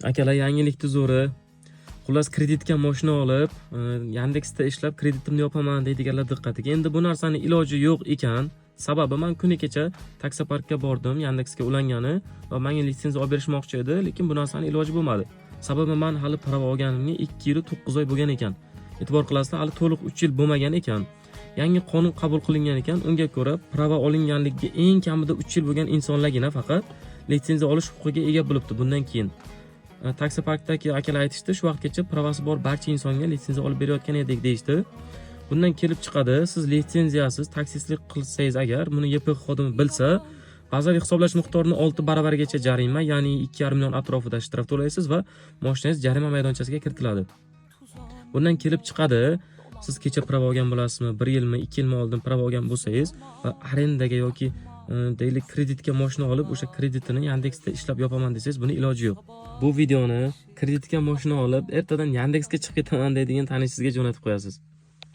Akalar, yangilikni zo'ri. Xullas, kreditga mashina olib, Yandexda ishlab kreditimni yopaman deydiganlar diqqatiga. Endi bu narsaning iloji yo'q ekan. Sababi men kuni kecha taksoparkka bordim, Yandexga ulangani va menga litsenziya olib berishmoqchi edi, lekin bu narsaning iloji bo'lmadi. Sababi men hali prava olganimga 2 yil 9 oy bo'lgan ekan. E'tibor qilasizlar, hali to'liq 3 yil bo'lmagan ekan. Yangi qonun qabul qilingan ekan, unga ko'ra prava olinganligiga eng kamida 3 yil bo'lgan insonlargina faqat litsenziya olish huquqiga ega bo'libdi. Bundan keyin taksoparkdagi akalar aytishdi, shu vaqtgacha pravasi bor barcha insonga litsenziya olib berayotgan edik deyishdi. Bundan kelib chiqadi, siz litsenziyasiz taksistlik qilsangiz agar, buni YPX xodimi bilsa, bazaviy hisoblash miqdorini 6 baravarigacha jarima, ya'ni 2,5 million atrofida shtraf to'laysiz va mashinangiz jarima maydonchasiga kiritiladi. Bundan kelib chiqadi, siz kecha prava olgan bo'lasizmi, 1 yilmi, 2 yilmi oldin prava olgan bo'lsangiz va arendaga yoki deylik kreditga mashina olib, o'sha kreditini Yandexda ishlab yopaman desangiz, buni iloji yo'q. Bu videoni kreditga mashina olib, ertadan Yandexga chiqib ketaman deydigan tanishingizga jo'natib qo'yasiz.